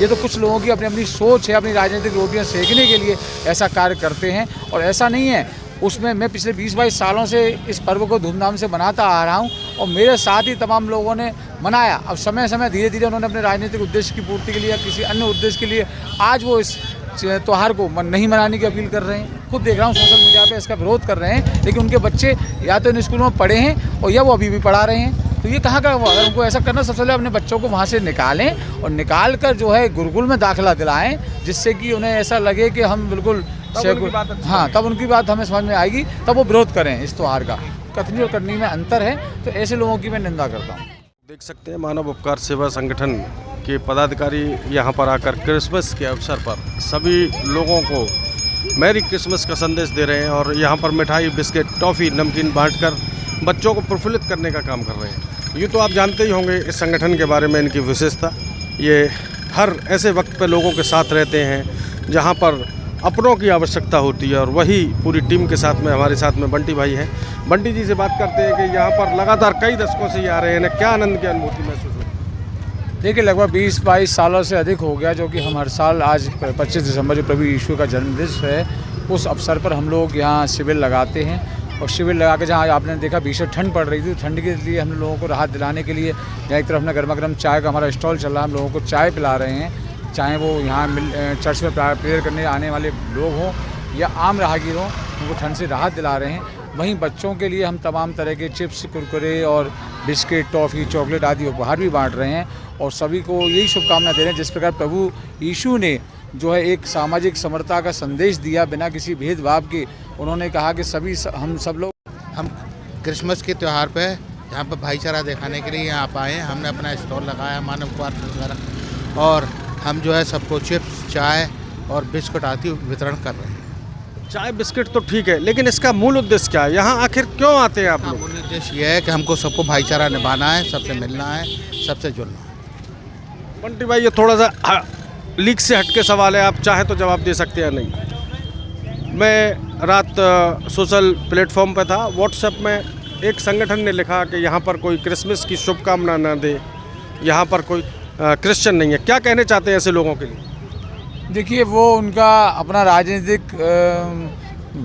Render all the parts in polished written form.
ये तो कुछ लोगों की अपनी अपनी सोच है, अपनी राजनीतिक रोटियां सेकने के लिए ऐसा कार्य करते हैं, और ऐसा नहीं है। उसमें मैं पिछले 20-22 सालों से इस पर्व को धूमधाम से मनाता आ रहा हूँ, और मेरे साथ ही तमाम लोगों ने मनाया। अब समय समय धीरे धीरे उन्होंने अपने राजनीतिक उद्देश्य की पूर्ति के लिए या किसी अन्य उद्देश्य के लिए आज वो इस त्यौहार को नहीं मनाने की अपील कर रहे हैं। खुद देख रहा हूँ सोशल मीडिया पे इसका विरोध कर रहे हैं, लेकिन उनके बच्चे या तो इन स्कूलों में पढ़े हैं और या वो अभी भी पढ़ा रहे हैं। तो ये कहाँ का, अगर उनको ऐसा करना, सबसे पहले अपने बच्चों को वहाँ से निकालें और निकाल कर जो है गुरुकुल में दाखिला दिलाएं, जिससे कि उन्हें ऐसा लगे कि हम बिल्कुल हाँ, तब उनकी बात हमें समझ में आएगी, तब वो विरोध करें इस त्यौहार का। कथनी और करनी में अंतर है, तो ऐसे लोगों की मैं निंदा करता हूँ। देख सकते हैं मानव उपकार सेवा संगठन के पदाधिकारी यहाँ पर आकर क्रिसमस के अवसर पर सभी लोगों को मैरी क्रिसमस का संदेश दे रहे हैं, और यहाँ पर मिठाई, बिस्किट, टॉफ़ी, नमकीन बांटकर बच्चों को प्रफुल्लित करने का काम कर रहे हैं। ये तो आप जानते ही होंगे इस संगठन के बारे में, इनकी विशेषता। ये हर ऐसे वक्त पे लोगों के साथ रहते हैं जहाँ पर अपनों की आवश्यकता होती है, और वही पूरी टीम के साथ में हमारे साथ में बंटी भाई हैं। बंटी जी से बात करते हैं कि यहाँ पर लगातार कई दशकों से ये आ रहे हैं, क्या आनंद की अनुभूति महसूस होती है? देखिए, लगभग 20-22 सालों से अधिक हो गया, जो कि हम हर साल आज 25 दिसंबर जो प्रभु यीशु का जन्मदिन है, उस अवसर पर हम लोग यहाँ शिविर लगाते हैं। और शिविर लगा के जहाँ आपने देखा भीषण ठंड पड़ रही थी, तो ठंड के लिए हम लोगों को राहत दिलाने के लिए यहाँ एक तरफ अपना गर्मा गर्म चाय का हमारा स्टॉल चल रहा है। हम लोगों को चाय पिला रहे हैं, चाहे वो यहाँ चर्च में प्रेयर करने आने वाले लोग हों या आम राहगीर हों, उनको ठंड से राहत दिला रहे हैं। वहीं बच्चों के लिए हम तमाम तरह के चिप्स, कुरकुरे और बिस्किट, टॉफ़ी, चॉकलेट आदि उपहार भी बांट रहे हैं, और सभी को यही शुभकामना दे रहे हैं। जिस प्रकार प्रभु यीशु ने जो है एक सामाजिक समरसता का संदेश दिया बिना किसी भेदभाव के, उन्होंने कहा कि हम सब लोग क्रिसमस के त्यौहार पे यहाँ पर भाईचारा दिखाने के लिए यहाँ आए हैं। हमने अपना स्टॉल लगाया मानव उपकार वगैरह, और हम जो है सबको चिप्स, चाय और बिस्कुट आदि वितरण कर रहे हैं। चाय बिस्किट तो ठीक है, लेकिन इसका मूल उद्देश्य क्या है? यहाँ आखिर क्यों आते हैं आप लोग? मूल उद्देश्य ये है कि हमको सबको भाईचारा निभाना है, सबसे मिलना है, सबसे जुड़ना है। बंटी भाई, ये थोड़ा सा लीक से हटके सवाल है, आप चाहें तो जवाब दे सकते हैं नहीं। मैं रात सोशल प्लेटफॉर्म पर था, व्हाट्सएप में एक संगठन ने लिखा कि यहाँ पर कोई क्रिसमस की शुभकामना न दे, यहाँ पर कोई क्रिश्चियन नहीं है। क्या कहने चाहते हैं ऐसे लोगों के लिए? देखिए, वो उनका अपना राजनीतिक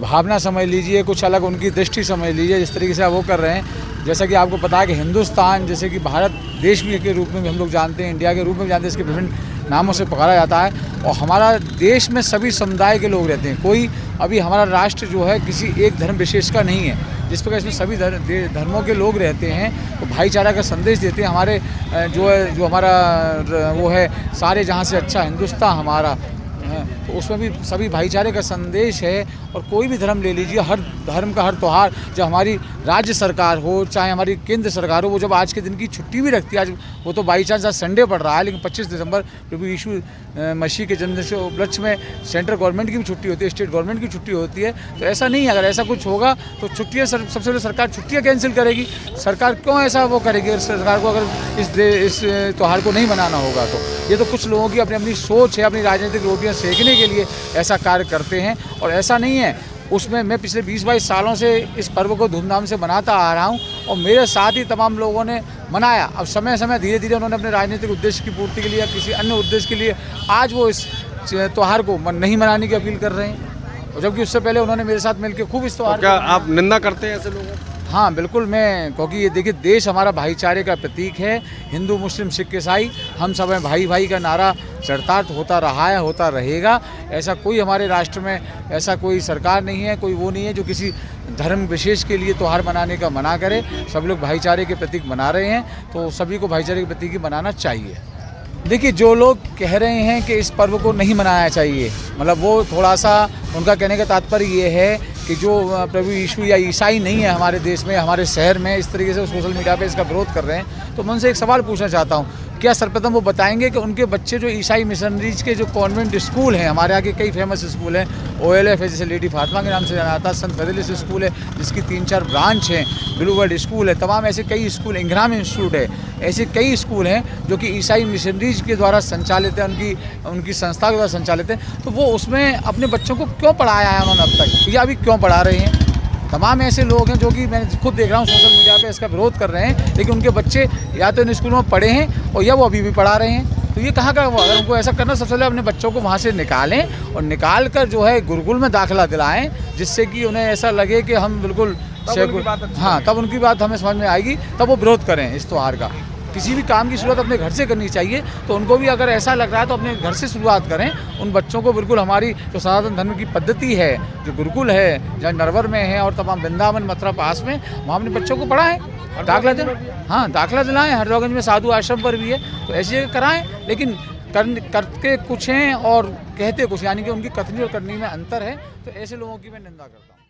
भावना समझ लीजिए, कुछ अलग उनकी दृष्टि समझ लीजिए, जिस तरीके से वो कर रहे हैं। जैसा कि आपको पता है कि हिंदुस्तान, जैसे कि भारत देश भी के रूप में भी हम लोग जानते हैं, इंडिया के रूप में भी जानते हैं, इसके विभिन्न नामों से पुकारा जाता है, और हमारा देश में सभी समुदाय के लोग रहते हैं। कोई अभी हमारा राष्ट्र जो है किसी एक धर्म विशेष का नहीं है, जिस प्रकार इसमें सभी धर्मों के लोग रहते हैं, तो भाईचारा का संदेश देते हैं। हमारे जो हमारा वो है सारे जहाँ से अच्छा हिंदुस्तान हमारा, तो उसमें भी सभी भाईचारे का संदेश है। और कोई भी धर्म ले लीजिए, हर धर्म का हर त्यौहार, जब हमारी राज्य सरकार हो चाहे हमारी केंद्र सरकार हो, वो जब आज के दिन की छुट्टी भी रखती है, आज वो तो बाई चांस आज संडे पड़ रहा है, लेकिन 25 दिसंबर प्रभु यीशु मसीह के जन्मदिन के उपलक्ष्य में सेंट्रल गवर्नमेंट की भी छुट्टी होती है, स्टेट गवर्नमेंट की छुट्टी होती है। तो ऐसा नहीं है, अगर ऐसा कुछ होगा तो छुट्टियाँ सबसे पहले सरकार छुट्टियाँ कैंसिल करेगी। सरकार क्यों ऐसा वो करेगी? सरकार को अगर इस त्यौहार को नहीं मनाना होगा तो ये तो कुछ लोगों की अपनी अपनी सोच है, अपनी राजनीतिक रोटियां सेकने के लिए ऐसा कार्य करते हैं, और ऐसा नहीं है। उसमें मैं पिछले 20-22 सालों से इस पर्व को धूमधाम से मनाता आ रहा हूं, और मेरे साथ ही तमाम लोगों ने मनाया। अब समय समय धीरे धीरे उन्होंने अपने राजनीतिक उद्देश्य की पूर्ति के लिए या किसी अन्य उद्देश्य के लिए आज वो इस त्यौहार को नहीं मनाने की अपील कर रहे हैं, और जबकि उससे पहले उन्होंने मेरे साथ मिलकर खूब इस त्यौहार। क्या आप निंदा करते हैं ऐसे लोगों? हाँ बिल्कुल, मैं, क्योंकि ये देखिए देश हमारा भाईचारे का प्रतीक है। हिंदू, मुस्लिम, सिख, ईसाई, हम सब हैं भाई भाई का नारा चरितार्थ होता रहा है, होता रहेगा। ऐसा कोई हमारे राष्ट्र में ऐसा कोई सरकार नहीं है, कोई वो नहीं है जो किसी धर्म विशेष के लिए त्यौहार मनाने का मना करे। सब लोग भाईचारे के प्रतीक मना रहे हैं, तो सभी को भाईचारे के प्रतीक ही मनाना चाहिए। देखिए, जो लोग कह रहे हैं कि इस पर्व को नहीं मनाया चाहिए, मतलब वो थोड़ा सा उनका कहने का तात्पर्य ये है कि जो प्रभु यीशु या ईसाई नहीं है हमारे देश में, हमारे शहर में, इस तरीके से सोशल मीडिया पे इसका विरोध कर रहे हैं। तो मैं उनसे एक सवाल पूछना चाहता हूँ, क्या सर्वप्रथम वो बताएंगे कि उनके बच्चे जो ईसाई मिशनरीज के जो कॉन्वेंट स्कूल हैं, हमारे यहाँ के कई फेमस स्कूल हैं, OLF है जैसे लेडी फातिमा के नाम से जाना जाता है, संत फजीलिस स्कूल है जिसकी 3-4 ब्रांच हैं, ब्लू वर्ल्ड स्कूल है, तमाम ऐसे कई स्कूल, इंग्राम इंस्टीट्यूट है, ऐसे कई स्कूल हैं जो कि ईसाई मिशनरीज के द्वारा संचालित है, उनकी संस्था के द्वारा संचालित है। तो वो उसमें अपने बच्चों को क्यों पढ़ाया है उन्होंने अब तक, या अभी क्यों पढ़ा रहे हैं? तमाम ऐसे लोग हैं जो कि मैं खुद देख रहा हूँ सोशल मीडिया पे इसका विरोध कर रहे हैं, लेकिन उनके बच्चे या तो इन स्कूलों में पढ़े हैं और या वो अभी भी पढ़ा रहे हैं। तो ये कहाँ का, अगर उनको ऐसा करना, सबसे पहले अपने बच्चों को वहाँ से निकालें और निकाल कर जो है गुरुकुल में दाखिला दिलाएं, जिससे कि उन्हें ऐसा लगे कि हम बिल्कुल हाँ, तब उनकी बात हमें समझ में आएगी, तब वो विरोध करें इस त्यौहार का। किसी भी काम की शुरुआत अपने घर से करनी चाहिए, तो उनको भी अगर ऐसा लग रहा है तो अपने घर से शुरुआत करें। उन बच्चों को बिल्कुल हमारी जो सनातन धर्म की पद्धति है, जो गुरुकुल है, जहाँ नरवर में है और तमाम वृंदावन मथुरा पास में, वहाँ अपने बच्चों को पढ़ाएं, दाखिला दिलाएं। हाँ, दाखिला दिलाएं। हरदोगंज में साधु आश्रम पर भी है, तो ऐसी जगह कराएं। लेकिन करके कुछ हैं और कहते कुछ, यानी कि उनकी कथनी और करनी में अंतर है, तो ऐसे लोगों की मैं निंदा करता हूँ।